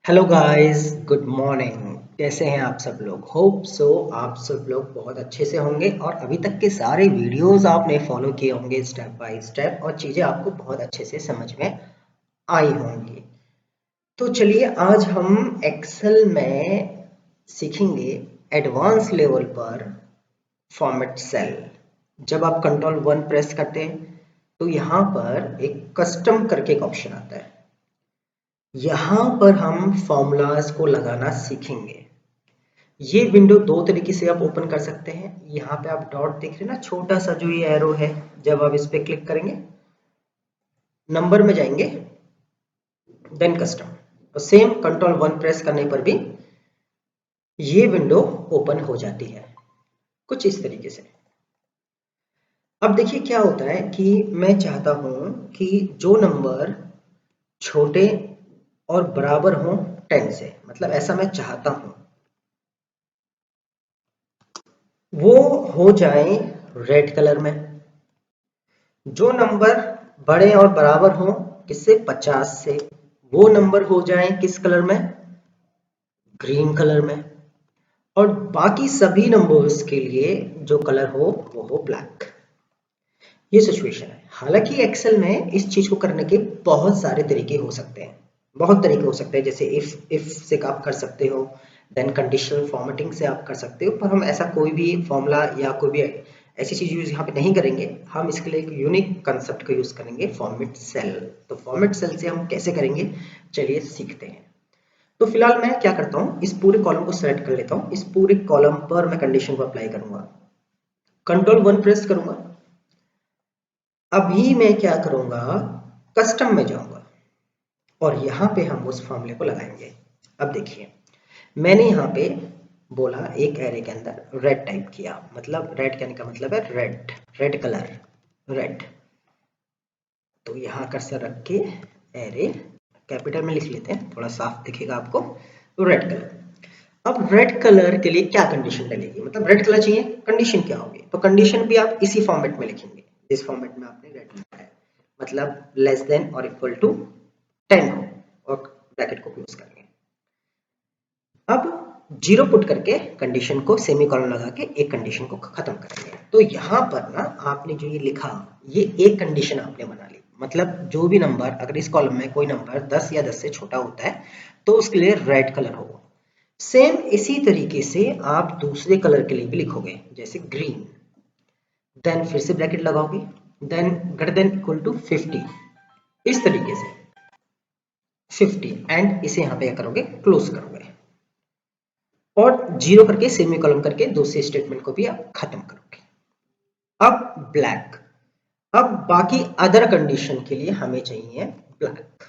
Hello guys, good morning. कैसे हैं आप सब लोग? होप सो आप सब लोग बहुत अच्छे से होंगे और अभी तक के सारे वीडियोस आपने फॉलो किए होंगे स्टेप बाय स्टेप और चीज़ें आपको बहुत अच्छे से समझ में आई होंगी। तो चलिए आज हम एक्सेल में सीखेंगे एडवांस लेवल पर फॉर्मेट सेल। जब आप कंट्रोल 1 प्रेस करते हैं तो यहाँ पर एक कस्टम करके एक ऑप्शन आता है। यहाँ पर हम फॉर्मूलाज को लगाना सीखेंगे। ये विंडो दो तरीके से आप ओपन कर सकते हैं। यहाँ पे आप डॉट देख रहे हैं ना, छोटा सा जो ये एरो है, जब आप इस पे क्लिक करेंगे नंबर में जाएंगे, देन कस्टम, और सेम कंट्रोल 1 प्रेस करने पर भी ये विंडो ओपन हो जाती है कुछ इस तरीके से। अब देखिए क्या होता है कि मैं चाहता हूं कि जो नंबर छोटे और बराबर हो 10 से, मतलब ऐसा मैं चाहता हूं वो हो जाए रेड कलर में। जो नंबर बड़े और बराबर हो किससे, 50 से, वो नंबर हो जाए किस कलर में, ग्रीन कलर में। और बाकी सभी नंबर्स के लिए जो कलर हो वो हो ब्लैक। ये सिचुएशन है। हालांकि एक्सेल में इस चीज को करने के बहुत सारे तरीके हो सकते हैं, बहुत तरीके हो सकते हैं। जैसे इफ से आप कर सकते हो, देन कंडीशनल फॉर्मेटिंग से आप कर सकते हो, पर हम ऐसा कोई भी फॉर्मूला या कोई भी ऐसी चीज यूज यहाँ पे नहीं करेंगे। हम इसके लिए एक यूनिक कंसेप्ट का यूज करेंगे, फॉर्मेट सेल। तो फॉर्मेट सेल से हम कैसे करेंगे, चलिए सीखते हैं। तो फिलहाल मैं क्या करता हूँ, इस पूरे कॉलम को सेलेक्ट कर लेता हूँ। इस पूरे कॉलम पर मैं कंडीशन को अप्लाई करूंगा, कंट्रोल 1 प्रेस करूंगा। अभी मैं क्या करूंगा, कस्टम में जाऊंगा और यहाँ पे हम उस फॉर्मूले को लगाएंगे। अब देखिए मैंने यहाँ पे बोला एक एरे के अंदर रेड टाइप किया, मतलब रेड कहने का मतलब है रेड, रेड कलर, रेड। तो यहाँ कर्सर रख के एरे कैपिटल में लिख लेते हैं, थोड़ा साफ दिखेगा आपको। तो रेड कलर। अब रेड कलर के लिए क्या कंडीशन डलेगी, मतलब रेड कलर चाहिए, कंडीशन क्या होगी? तो कंडीशन भी आप इसी फॉर्मेट में लिखेंगे जिस फॉर्मेट में आपने रेड लिखा है, मतलब लेस देन और इक्वल टू 10 हो और ब्रैकेट को क्लोज करेंगे। अब जीरो पुट करके कंडीशन को सेमीकोलन लगा के एक कंडीशन को खत्म करेंगे। तो यहाँ पर ना आपने जो ये लिखा, ये एक कंडीशन आपने बना ली। मतलब जो भी नंबर, अगर इस कॉलम में कोई नंबर 10 या 10 से छोटा होता है तो उसके लिए रेड कलर होगा। सेम इसी तरीके से आप दूसरे कलर के लिए भी लिखोगे, जैसे ग्रीन, देन फिर से ब्रैकेट लगाओगे, then greater than equal to 50, इस तरीके से 50, एंड इसे यहाँ पे क्या करोगे, क्लोज करोगे और जीरो करके सेमीकोलन करके दूसरे स्टेटमेंट को भी आप खत्म करोगे। अब ब्लैक। अब बाकी अदर कंडीशन के लिए हमें चाहिए ब्लैक,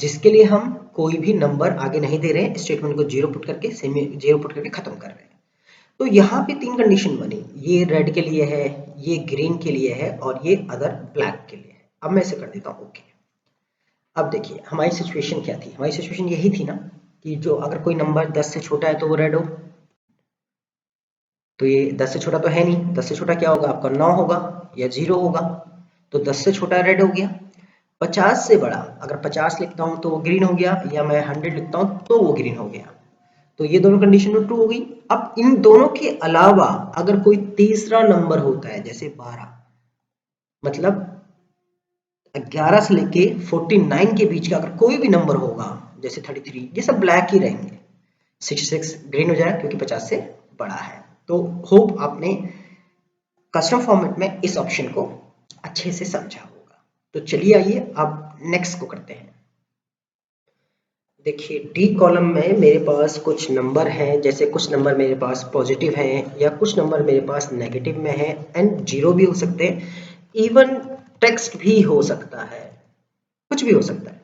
जिसके लिए हम कोई भी नंबर आगे नहीं दे रहे हैं, स्टेटमेंट को जीरो पुट करके सेमी जीरो पुट करके खत्म कर रहे हैं। तो यहाँ पे तीन कंडीशन बनी, ये रेड के लिए है, ये ग्रीन के लिए है और ये अदर ब्लैक के लिए है। अब मैं इसे कर देता हूँ ओके। अब देखिए हमारी सिचुएशन क्या थी, हमारी सिचुएशन यही थी ना कि जो अगर कोई नंबर 10 से छोटा है तो वो रेड हो। तो ये 10 से छोटा तो है नहीं, 10 से छोटा क्या होगा आपका, 9 होगा या 0 होगा। तो 10 से छोटा रेड हो गया। 50 से बड़ा, अगर 50 लिखता हूं तो वो ग्रीन हो गया, या मैं 100 लिखता हूं तो वो ग्रीन हो गया। तो ये दोनों कंडीशन तो ट्रू हो गई। अब इन दोनों के अलावा अगर कोई तीसरा नंबर होता है, जैसे 12, मतलब 11 से लेके 49 के बीच का अगर कोई भी नंबर होगा, जैसे 33, ये सब ब्लैक ही रहेंगे। 66 ग्रीन हो जाएगा क्योंकि 50 से बड़ा है। तो होप आपने कस्टम फॉर्मेट में इस ऑप्शन को अच्छे से समझा होगा। तो चलिए आइए अब नेक्स्ट को करते हैं। देखिए डी कॉलम में मेरे पास कुछ नंबर हैं, जैसे कुछ नंबर मेरे पास पॉजिटिव हैं या कुछ नंबर मेरे पास नेगेटिव में है, एंड जीरो भी हो सकते हैं, इवन टेक्स्ट भी हो सकता है, कुछ भी हो सकता है।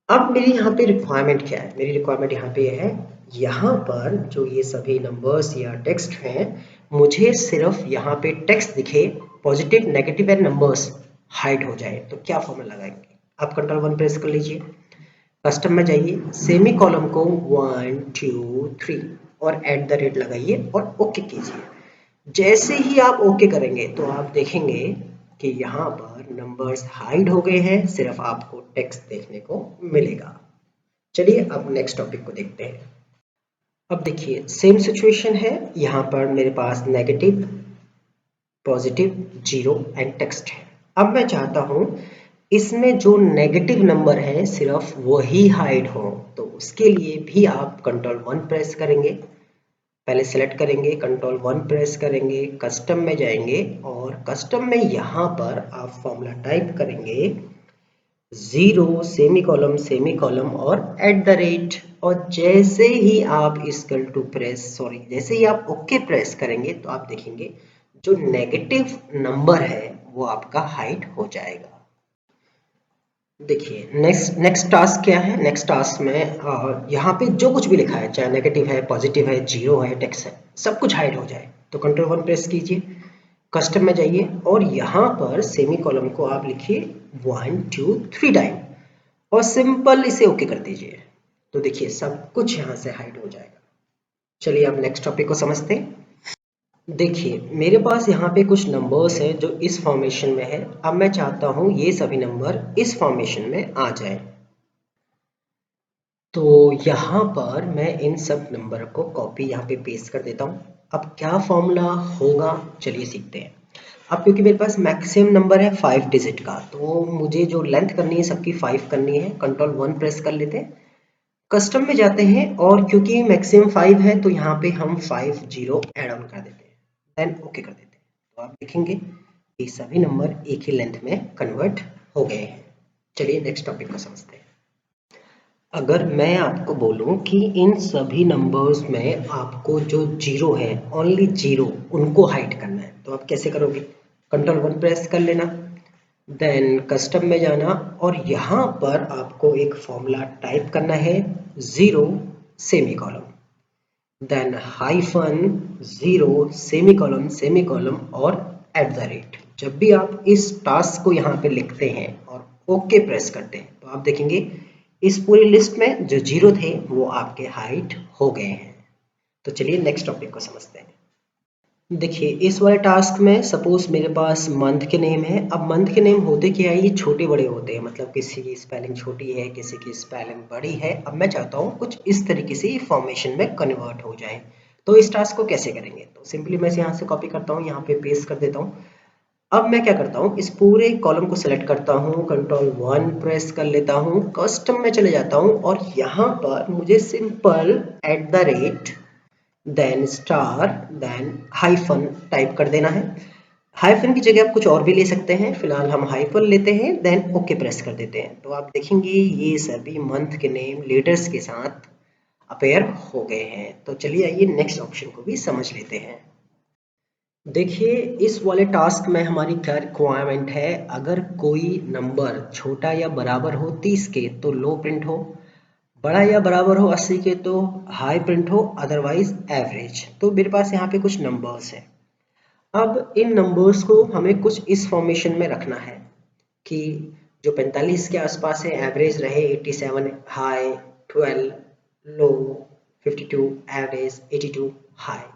अब मेरी यहाँ पे रिक्वायरमेंट क्या है, मेरी रिक्वायरमेंट यहाँ पे है, यहाँ पर जो ये सभी नंबर्स या टेक्स्ट हैं, मुझे सिर्फ यहाँ पे टेक्स्ट दिखे, positive negative and numbers hide हो जाए। तो क्या फॉर्मूला लगाएंगे, आप कंट्रोल 1 प्रेस कर लीजिए, कस्टम में जाइए, सेमी कॉलम को 1 2 3 और एट द रेट लगाइए और ओके कीजिए। जैसे ही आप ओके करेंगे तो आप देखेंगे कि यहाँ पर नंबर्स हाइड हो गए हैं, सिर्फ आपको टेक्स्ट देखने को मिलेगा। चलिए अब नेक्स्ट टॉपिक को देखते हैं। अब देखिए सेम सिचुएशन है, यहाँ पर मेरे पास negative, positive, zero and text है। अब मैं चाहता हूँ इसमें जो नेगेटिव नंबर है सिर्फ वही हाइड हो, तो उसके लिए भी आप कंट्रोल 1 प्रेस करेंगे। पहले सेलेक्ट करेंगे, कंट्रोल 1 प्रेस करेंगे, कस्टम में जाएंगे और कस्टम में यहाँ पर आप फॉर्मूला टाइप करेंगे 0 सेमी कॉलम और @, और जैसे ही आप जैसे ही आप ओके प्रेस करेंगे तो आप देखेंगे जो नेगेटिव नंबर है वो आपका हाइड हो जाएगा। देखिए नेक्स्ट टास्क क्या है। नेक्स्ट टास्क में यहाँ पे जो कुछ भी लिखा है, चाहे नेगेटिव है, पॉजिटिव है, जीरो है, टेक्स्ट है, सब कुछ हाइड हो जाए। तो कंट्रोल 1 प्रेस कीजिए, कस्टम में जाइए और यहाँ पर सेमी कॉलम को आप लिखिए 1 2 3 टाइम और सिंपल इसे ओके कर दीजिए। तो देखिए सब कुछ यहाँ से हाइड हो जाएगा। चलिए अब नेक्स्ट टॉपिक को समझते हैं। देखिए मेरे पास यहाँ पे कुछ नंबर्स हैं जो इस फॉर्मेशन में है। अब मैं चाहता हूँ ये सभी नंबर इस फॉर्मेशन में आ जाए। तो यहाँ पर मैं इन सब नंबर को कॉपी यहाँ पे पेस्ट कर देता हूँ। अब क्या फॉर्मूला होगा चलिए सीखते हैं। अब क्योंकि मेरे पास मैक्सिमम नंबर है 5 डिजिट का, तो मुझे जो लेंथ करनी है सबकी 5 करनी है। कंट्रोल 1 प्रेस कर लेते हैं, कस्टम में जाते हैं और क्योंकि मैक्सिमम 5 है तो यहाँ पे हम 5 0 ऐड ऑन कर देते हैं, देन ओके कर देते हैं। तो आप देखेंगे ये सभी नंबर एक ही लेंथ में कन्वर्ट हो गए हैं। चलिए नेक्स्ट टॉपिक को समझते हैं। अगर मैं आपको बोलूं कि इन सभी नंबर्स में आपको जो जीरो है, ओनली जीरो, उनको हाइड करना है, तो आप कैसे करोगे। कंट्रोल 1 प्रेस कर लेना, देन कस्टम में जाना और यहाँ पर आपको एक फॉर्मूला टाइप करना है 0 semicolon, then hyphen 0 semicolon और @। जब भी आप इस टास्क को यहाँ पे लिखते हैं और ओके प्रेस करते हैं तो आप देखेंगे इस पूरी लिस्ट में जो जीरो थे वो आपके हाइड हो गए हैं। तो चलिए नेक्स्ट टॉपिक को समझते हैं। देखिए इस वाले टास्क में सपोज मेरे पास मंथ के नेम है। अब मंथ के नेम होते क्या है, ये छोटे बड़े होते हैं, मतलब किसी की स्पेलिंग छोटी है, किसी की स्पेलिंग बड़ी है। अब मैं चाहता हूँ कुछ इस तरीके से फॉर्मेशन में कन्वर्ट हो जाए। तो इस टास्क को कैसे करेंगे, तो सिंपली मैं यहाँ से कॉपी करता हूँ, यहाँ पे पेस्ट कर देता हूँ। अब मैं क्या करता हूँ, इस पूरे कॉलम को सेलेक्ट करता हूँ, कंट्रोल 1 प्रेस कर लेता हूँ, कस्टम में चले जाता हूँ और यहाँ पर मुझे simple @ then star then hyphen type कर देना है। हाइफन की जगह आप कुछ और भी ले सकते हैं, फिलहाल हम हाइफन लेते हैं, देन ओके प्रेस कर देते हैं। तो आप देखेंगे ये सभी मंथ के नेम लेटर्स के साथ अपेयर हो गए हैं। तो चलिए आइए नेक्स्ट ऑप्शन को भी समझ लेते हैं। देखिए इस वाले टास्क में हमारी क्या रिक्वायरमेंट है, अगर कोई नंबर छोटा या बराबर हो 30 के तो लो प्रिंट हो, बड़ा या बराबर हो 80 के तो हाई प्रिंट हो, अदरवाइज एवरेज। तो मेरे पास यहाँ पे कुछ नंबर्स हैं। अब इन नंबर्स को हमें कुछ इस फॉर्मेशन में रखना है कि जो 45 के आसपास है एवरेज रहे, 87 हाई, 12 लो, 52 एवरेज, 82 हाई।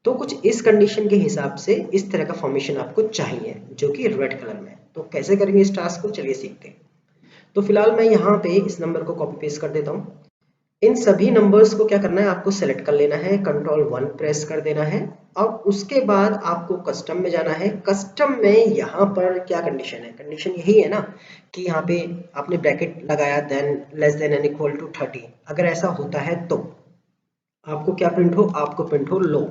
तो कुछ इस कंडीशन के हिसाब से इस तरह का फॉर्मेशन आपको चाहिए जो कि रेड कलर में। तो कैसे करेंगे इस टास्क को चलिए सीखते हैं। तो फिलहाल मैं यहाँ पे इस नंबर को कॉपी पेस्ट कर देता हूँ। इन सभी नंबर्स को क्या करना है, आपको सेलेक्ट कर लेना है, कंट्रोल 1 प्रेस कर देना है और उसके बाद आपको कस्टम में जाना है। कस्टम में यहाँ पर क्या कंडीशन है, कंडीशन यही है ना कि यहाँ पे आपने ब्रैकेट लगाया, then less than N equal to 30। अगर ऐसा होता है तो आपको क्या प्रिंट हो, आपको प्रिंट हो लो।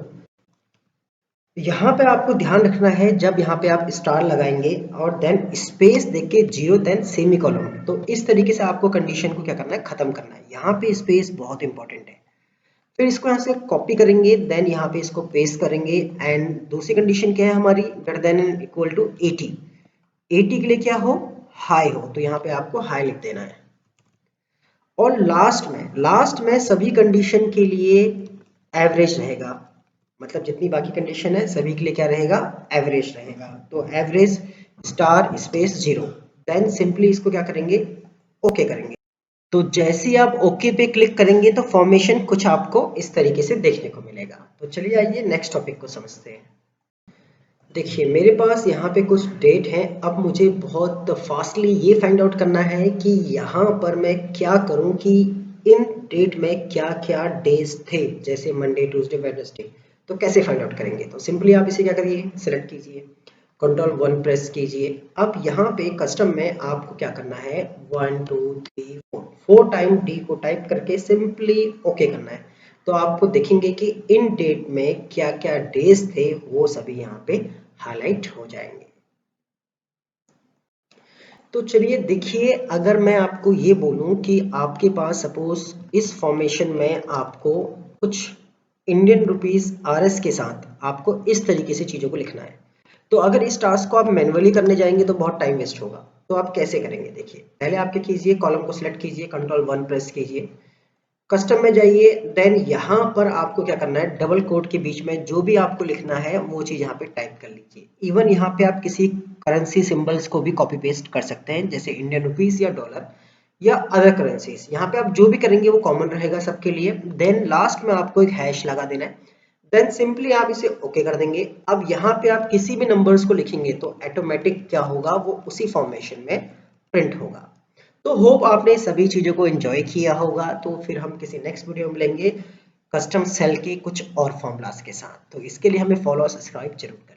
यहाँ पे आपको ध्यान रखना है जब यहाँ पे आप स्टार लगाएंगे और देन स्पेस देके 0 देन सेमी कॉलम, तो इस तरीके से आपको कंडीशन को क्या करना है, खत्म करना है। यहाँ पे स्पेस बहुत इंपॉर्टेंट है। फिर इसको यहाँ से कॉपी करेंगे, देन यहाँ पे इसको पेस्ट करेंगे एंड दूसरी कंडीशन क्या है हमारी, greater than and equal to 80। 80 के लिए क्या हो, हाई हो, तो यहाँ पे आपको हाई लिख देना है। और लास्ट में सभी कंडीशन के लिए एवरेज रहेगा, मतलब जितनी बाकी कंडीशन है सभी के लिए क्या रहेगा, एवरेज रहेगा। तो average star space 0, then simply इसको क्या करेंगे, ओके करेंगे। तो जैसे ही आप ओके पे क्लिक करेंगे तो फॉर्मेशन कुछ आपको इस तरीके से देखने को मिलेगा। तो चलिए आइए नेक्स्ट टॉपिक को समझते हैं। देखिए मेरे पास यहाँ पे कुछ डेट है। अब मुझे बहुत फास्टली ये फाइंड आउट करना है कि यहाँ पर मैं क्या करूँ कि इन डेट में क्या क्या डेज थे, जैसे मंडे, ट्यूसडे, वेडनेसडे। तो कैसे फाइंड आउट करेंगे? तो सिंपली आप इसे क्या करिए, सिलेक्ट कीजिए, Ctrl+1 प्रेस कीजिए। अब यहाँ पे कस्टम में आपको क्या करना है, 1 2 3 4 टाइम डी को टाइप करके सिंपली ओके करना है। तो आपको देखेंगे कि इन डेट में क्या क्या डेज थे वो सभी यहाँ पे हाईलाइट हो जाएंगे। तो चलिए देखिए, अगर मैं आपको ये बोलूं कि आपके पास सपोज इस फॉर्मेशन में आपको कुछ इंडियन रुपीस RS के साथ आपको इस तरीके से चीज़ों को लिखना है, तो अगर इस टास्क को आप मैन्युअली करने जाएंगे तो बहुत टाइम वेस्ट होगा। तो आप कैसे करेंगे? देखिए, पहले आप क्या कीजिए, कॉलम को सिलेक्ट कीजिए, Ctrl+1 प्रेस कीजिए, कस्टम में जाइए, देन यहाँ पर आपको क्या करना है, डबल कोट के बीच में जो भी आपको लिखना है वो चीज़ यहाँ पे टाइप कर लीजिए। इवन यहाँ पे आप किसी करेंसी सिंबल्स को भी कॉपी पेस्ट कर सकते हैं, जैसे इंडियन रुपीस या डॉलर या अदर करेंसीज। यहाँ पे आप जो भी करेंगे वो कॉमन रहेगा सबके लिए। देन लास्ट में आपको एक हैश लगा देना है, देन सिंपली आप इसे ओके कर देंगे। अब यहाँ पे आप किसी भी नंबर्स को लिखेंगे तो ऑटोमेटिक क्या होगा, वो उसी फॉर्मेशन में प्रिंट होगा। तो होप आपने सभी चीज़ों को एंजॉय किया होगा। तो फिर हम किसी नेक्स्ट वीडियो में मिलेंगे कस्टम सेल के कुछ और फॉर्मूलाज के साथ। तो इसके लिए हमें फॉलो और सब्सक्राइब जरूर करें।